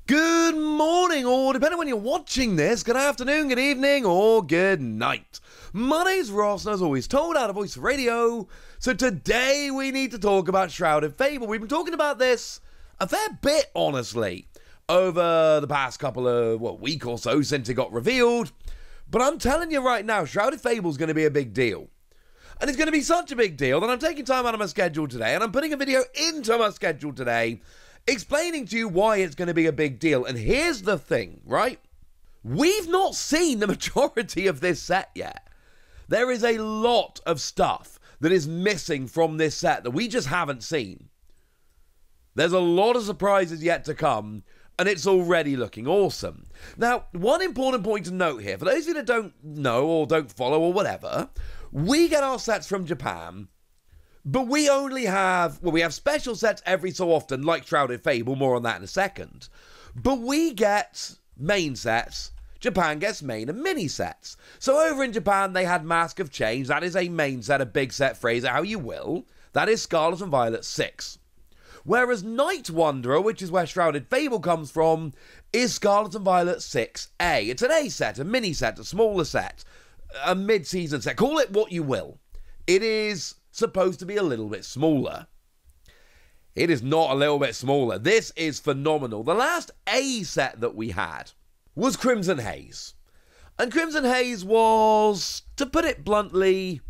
Good morning, or depending on when you're watching this, good afternoon, good evening, or good night. My name's Ross, and as always, told out of Voice Radio. So today we need to talk about Shrouded Fable. We've been talking about this a fair bit, honestly, over the past couple of, week or so since it got revealed. But I'm telling you right now, Shrouded Fable's going to be a big deal. And it's going to be such a big deal that I'm taking time out of my schedule today, and I'm putting a video into my schedule today explaining to you why it's going to be a big deal. And here's the thing, right? We've not seen the majority of this set yet. There is a lot of stuff that is missing from this set that we just haven't seen. There's a lot of surprises yet to come, and it's already looking awesome. Now, one important point to note here, for those of you that don't know or don't follow or whatever, we get our sets from Japan, but we only have, we have special sets every so often, like Shrouded Fable, more on that in a second. But we get main sets, Japan gets main and mini sets. So over in Japan, they had Mask of Change, that is a main set, a big set, phrase it how you will. That is Scarlet and Violet 6. Whereas Night Wanderer, which is where Shrouded Fable comes from, is Scarlet and Violet 6A. It's an A set, a mini set, a smaller set, a mid-season set, call it what you will. It is supposed to be a little bit smaller. It is not a little bit smaller. This is phenomenal. The last A set that we had was Crimson Haze. And Crimson Haze was, to put it bluntly,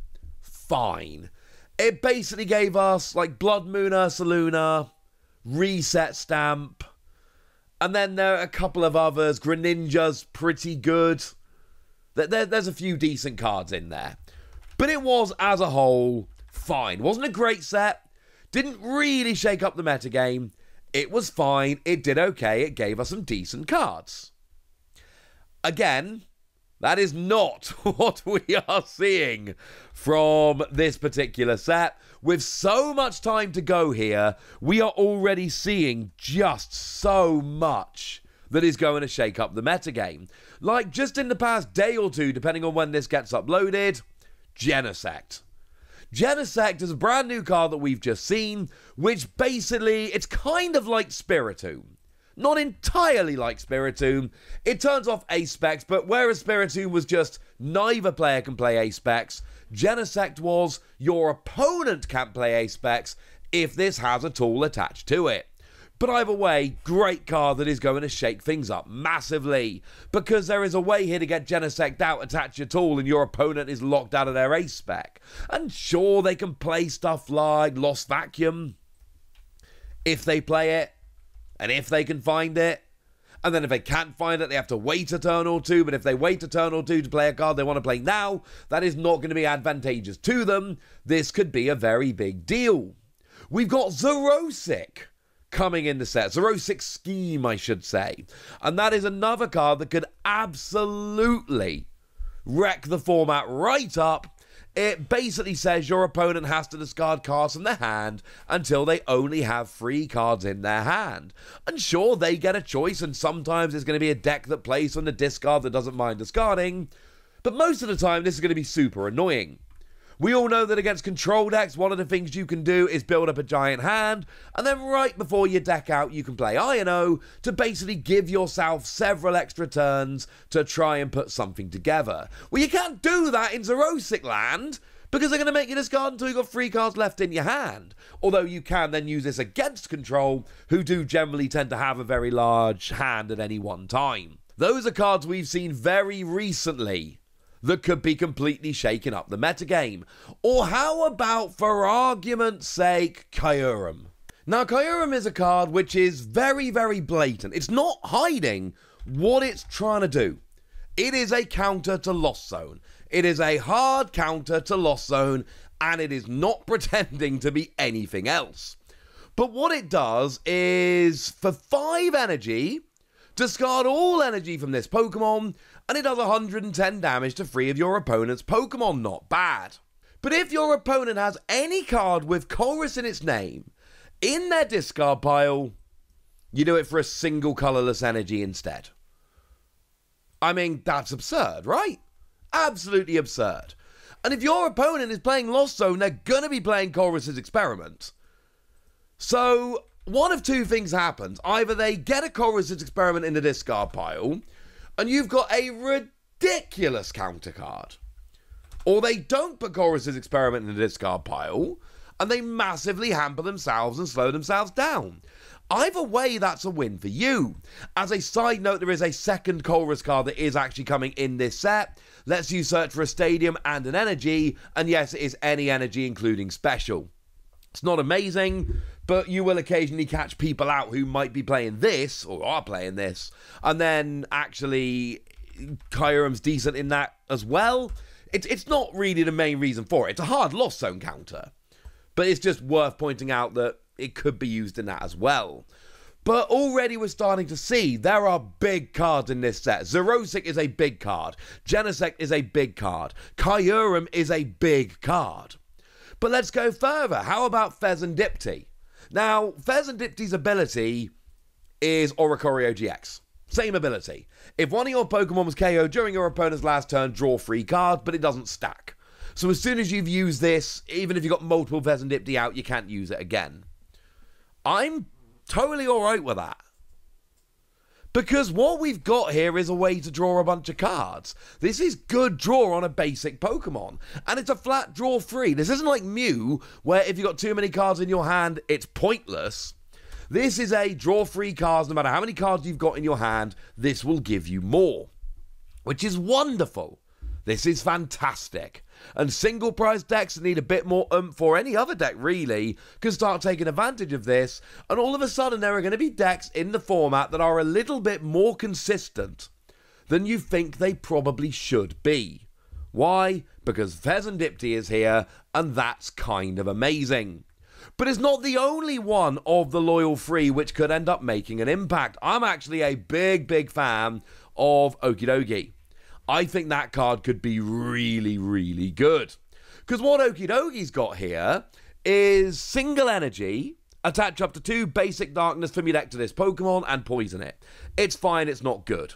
fine. It basically gave us, like, Blood Moon Ursaluna, Reset Stamp, and then there are a couple of others. Greninja's pretty good. There's a few decent cards in there. But it was, as a whole, fine. Wasn't a great set. Didn't really shake up the metagame. It was fine. It did okay. It gave us some decent cards. Again, that is not what we are seeing from this particular set. With so much time to go here, we are already seeing just so much that is going to shake up the metagame. Like, just in the past day or two, depending on when this gets uploaded, Genesect. Genesect is a brand new card that we've just seen, which basically, it's kind of like Spiritomb. Not entirely like Spiritomb. It turns off Ace-Specs, but whereas Spiritomb was just neither player can play Ace-Specs, Genesect was your opponent can't play Ace-Specs if this has a tool attached to it. But either way, great card that is going to shake things up massively, because there is a way here to get Genesect out, attach your tool, and your opponent is locked out of their Ace-Spec. And sure, they can play stuff like Lost Vacuum, if they play it, and if they can find it. And then if they can't find it, they have to wait a turn or two, but if they wait a turn or two to play a card they want to play now, that is not going to be advantageous to them. This could be a very big deal. We've got Xerosic coming in the set. Xerosic Scheme, I should say. And that is another card that could absolutely wreck the format right up. It basically says your opponent has to discard cards from their hand until they only have 3 cards in their hand. And sure, they get a choice, and sometimes it's going to be a deck that plays from the discard that doesn't mind discarding, but most of the time this is going to be super annoying. We all know that against control decks, one of the things you can do is build up a giant hand, and then right before you deck out, you can play I&O to basically give yourself several extra turns to try and put something together. Well, you can't do that in Xerosic Land, because they're going to make you discard until you've got 3 cards left in your hand. Although you can then use this against control, who do generally tend to have a very large hand at any one time. Those are cards we've seen very recently that could be completely shaking up the metagame. Or how about, for argument's sake, Kyurem? Now, Kyurem is a card which is very, very blatant. It's not hiding what it's trying to do. It is a counter to Lost Zone. It is a hard counter to Lost Zone, and it is not pretending to be anything else. But what it does is, for 5 energy, discard all energy from this Pokemon, and it does 110 damage to 3 of your opponent's Pokemon. Not bad. But if your opponent has any card with Chorus in its name in their discard pile, you do it for a single colorless energy instead. I mean, that's absurd, right? Absolutely absurd. And if your opponent is playing Lost Zone, they're going to be playing Chorus's Experiment. So one of two things happens. Either they get a Cold Resist Experiment in the discard pile, and you've got a ridiculous counter card. Or they don't put Cold Resist Experiment in the discard pile, and they massively hamper themselves and slow themselves down. Either way, that's a win for you. As a side note, there is a second Colress card that is actually coming in this set. Lets you search for a stadium and an energy, and yes, it is any energy, including special. It's not amazing, but you will occasionally catch people out who might be playing this, or are playing this, and then actually Kyurem's decent in that as well. It's not really the main reason for it. It's a hard loss zone counter, but it's just worth pointing out that it could be used in that as well. But already we're starting to see there are big cards in this set. Xerosic is a big card. Genesect is a big card. Kyurem is a big card. But let's go further. How about Fezandipiti? Now, Fezandipiti's ability is Oricorio GX. Same ability. If one of your Pokemon was KO'd during your opponent's last turn, draw 3 cards, but it doesn't stack. So as soon as you've used this, even if you've got multiple Fezandipiti out, you can't use it again. I'm totally alright with that. Because what we've got here is a way to draw a bunch of cards. This is good draw on a basic Pokemon. And it's a flat draw 3. This isn't like Mew, where if you've got too many cards in your hand, it's pointless. This is a draw 3 cards. No matter how many cards you've got in your hand, this will give you more. Which is wonderful. This is fantastic. And single price decks that need a bit more oomph, or any other deck really, can start taking advantage of this, and all of a sudden there are going to be decks in the format that are a little bit more consistent than you think they probably should be. Why? Because Fezandipiti is here, and that's kind of amazing. But it's not the only one of the Loyal 3 which could end up making an impact. I'm actually a big fan of Okidogi. I think that card could be really good. Because what Okidogi's got here is single energy, attach up to 2 basic darkness from your deck to this Pokemon, and poison it. It's fine, it's not good.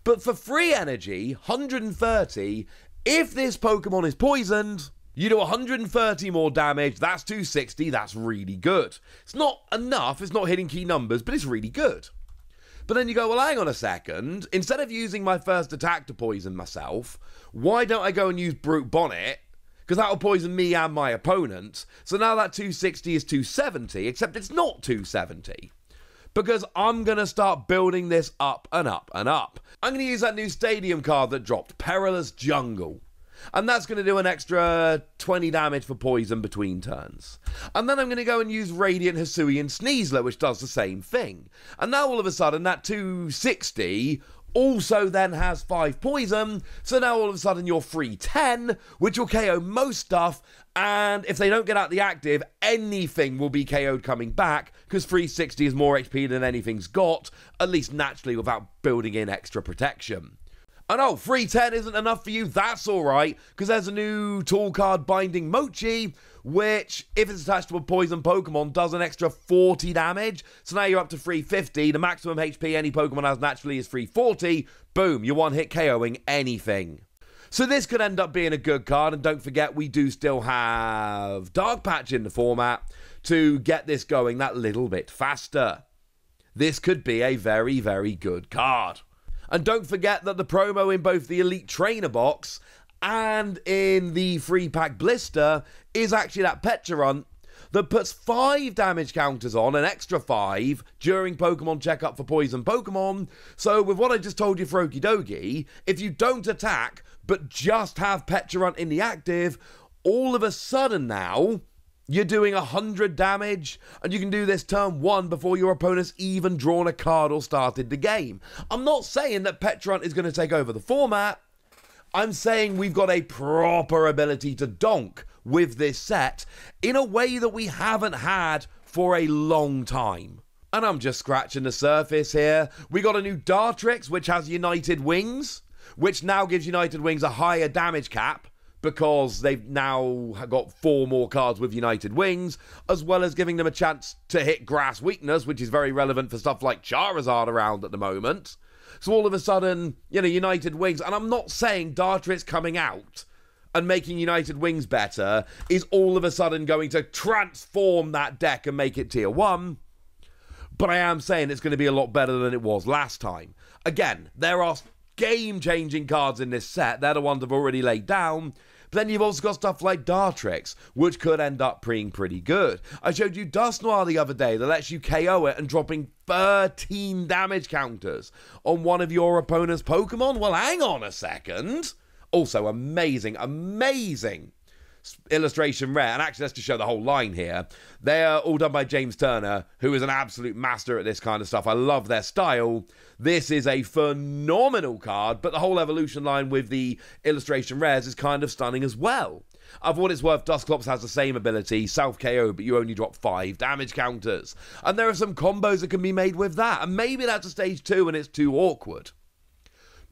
But for free energy, 130, if this Pokemon is poisoned, you do 130 more damage, that's 260, that's really good. It's not enough, it's not hitting key numbers, but it's really good. But then you go, well, hang on a second. Instead of using my first attack to poison myself, why don't I go and use Brute Bonnet? Because that'll poison me and my opponent. So now that 260 is 270, except it's not 270. Because I'm going to start building this up and up and up. I'm going to use that new stadium card that dropped, Perilous Jungle. And that's going to do an extra 20 damage for poison between turns. And then I'm going to go and use Radiant Hisuian Sneasler, which does the same thing. And now all of a sudden that 260 also then has 5 poison, so now all of a sudden you're free 10, which will KO most stuff, and if they don't get out the active, anything will be KO'd coming back, because 360 is more HP than anything's got, at least naturally without building in extra protection. And oh, free 10 isn't enough for you, that's alright, because there's a new tool card, Binding Mochi, which, if it's attached to a poison Pokemon, does an extra 40 damage. So now you're up to 350. The maximum HP any Pokemon has naturally is 340. Boom, you're one-hit KOing anything. So this could end up being a good card, and don't forget, we do still have Dark Patch in the format to get this going that little bit faster. This could be a very good card. And don't forget that the promo in both the Elite Trainer box and in the free pack blister is actually that Pecharunt that puts 5 damage counters on, an extra 5, during Pokemon checkup for poison Pokemon. So with what I just told you for Okidogi, if you don't attack, but just have Pecharunt in the active, all of a sudden now, you're doing 100 damage, and you can do this turn 1 before your opponent's even drawn a card or started the game. I'm not saying that Pecharunt is going to take over the format. I'm saying we've got a proper ability to donk with this set in a way that we haven't had for a long time. And I'm just scratching the surface here. We got a new Dartrix, which has United Wings, which now gives United Wings a higher damage cap, because they've now got 4 more cards with United Wings, as well as giving them a chance to hit Grass Weakness, which is very relevant for stuff like Charizard around at the moment. So all of a sudden, you know, United Wings, and I'm not saying Dartrix coming out and making United Wings better is all of a sudden going to transform that deck and make it tier 1. but I am saying it's going to be a lot better than it was last time. Again, there are game-changing cards in this set. They're the ones I've already laid down. But then you've also got stuff like Dartrix, which could end up being pretty good. I showed you Dusk Noir the other day that lets you KO it and dropping 13 damage counters on one of your opponent's Pokemon. Well, hang on a second. Also, amazing illustration rare, and actually let's just show the whole line here. They are all done by James Turner, who is an absolute master at this kind of stuff. I love their style. This is a phenomenal card, but the whole evolution line with the illustration rares is kind of stunning as well. For what it's worth, Dusclops has the same ability, Self KO, but you only drop 5 damage counters. And there are some combos that can be made with that, and maybe that's a stage 2 and it's too awkward.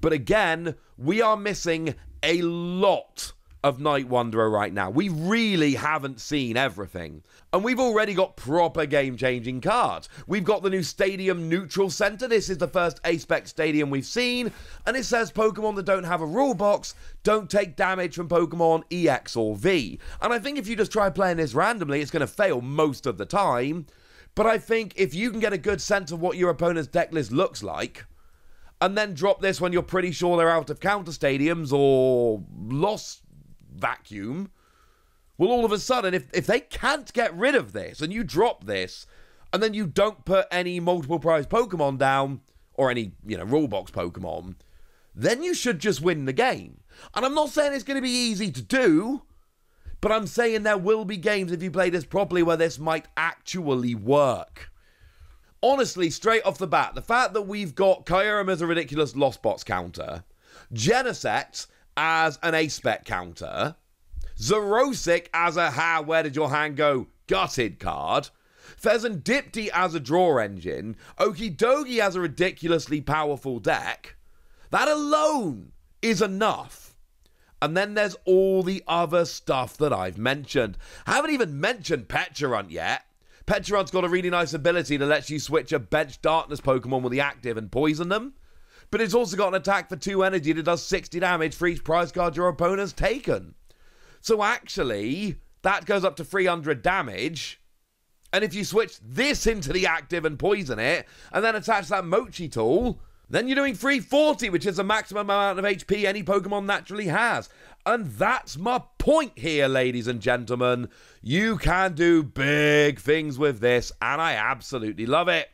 But again, we are missing a lot of Night Wanderer right now. We really haven't seen everything. And we've already got proper game-changing cards. We've got the new Stadium Neutral Center. This is the first A-Spec Stadium we've seen. And it says Pokemon that don't have a rule box don't take damage from Pokemon EX or V. And I think if you just try playing this randomly, it's going to fail most of the time. But I think if you can get a good sense of what your opponent's deck list looks like, and then drop this when you're pretty sure they're out of counter stadiums or lost vacuum, well, all of a sudden, if they can't get rid of this and you drop this and then you don't put any multiple prize Pokemon down or any, rule box Pokemon, then you should just win the game. And I'm not saying it's going to be easy to do, but I'm saying there will be games if you play this properly where this might actually work. Honestly, straight off the bat, the fact that we've got Kyurem as a ridiculous Lost Box counter, Genesect as an A-Spec counter, Xerosic as a where did your hand go gutted card, Fezandipiti as a draw engine, Okidogi as a ridiculously powerful deck, that alone is enough. And then there's all the other stuff that I've mentioned. I haven't even mentioned Pecharunt yet. Pecharunt's got a really nice ability that lets you switch a Bench Darkness Pokemon with the active and poison them. But it's also got an attack for 2 energy that does 60 damage for each prize card your opponent's taken. So actually, that goes up to 300 damage. And if you switch this into the active and poison it, and then attach that Mochi tool, then you're doing 340, which is the maximum amount of HP any Pokemon naturally has. And that's my point here, ladies and gentlemen. You can do big things with this, and I absolutely love it.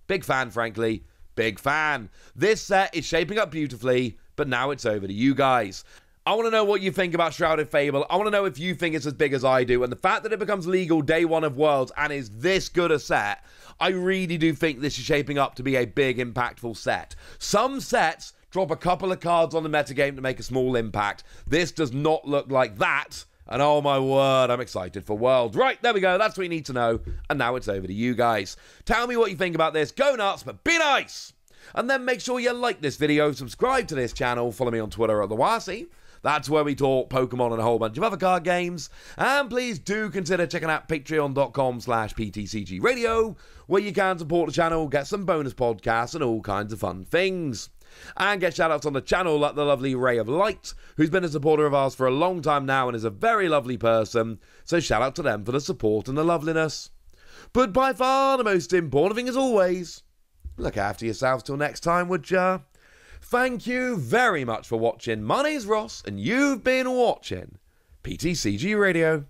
Big fan, frankly. Big fan. This set is shaping up beautifully, but now it's over to you guys. I want to know what you think about Shrouded Fable. I want to know if you think it's as big as I do. And the fact that it becomes legal day 1 of Worlds and is this good a set, I really do think this is shaping up to be a big, impactful set. Some sets drop a couple of cards on the metagame to make a small impact. This does not look like that. And oh my word, I'm excited for Worlds. Right, there we go. That's what you need to know. And now it's over to you guys. Tell me what you think about this. Go nuts, but be nice. And then make sure you like this video, subscribe to this channel, follow me on Twitter at TheWasi. That's where we talk Pokemon and a whole bunch of other card games. And please do consider checking out patreon.com/PTCGradio, where you can support the channel, get some bonus podcasts and all kinds of fun things. And get shoutouts on the channel like the lovely Ray of Light, who's been a supporter of ours for a long time now and is a very lovely person. So shout out to them for the support and the loveliness. But by far the most important thing as always, look after yourselves till next time, would ya? Thank you very much for watching. My name's Ross, and you've been watching PTCG Radio.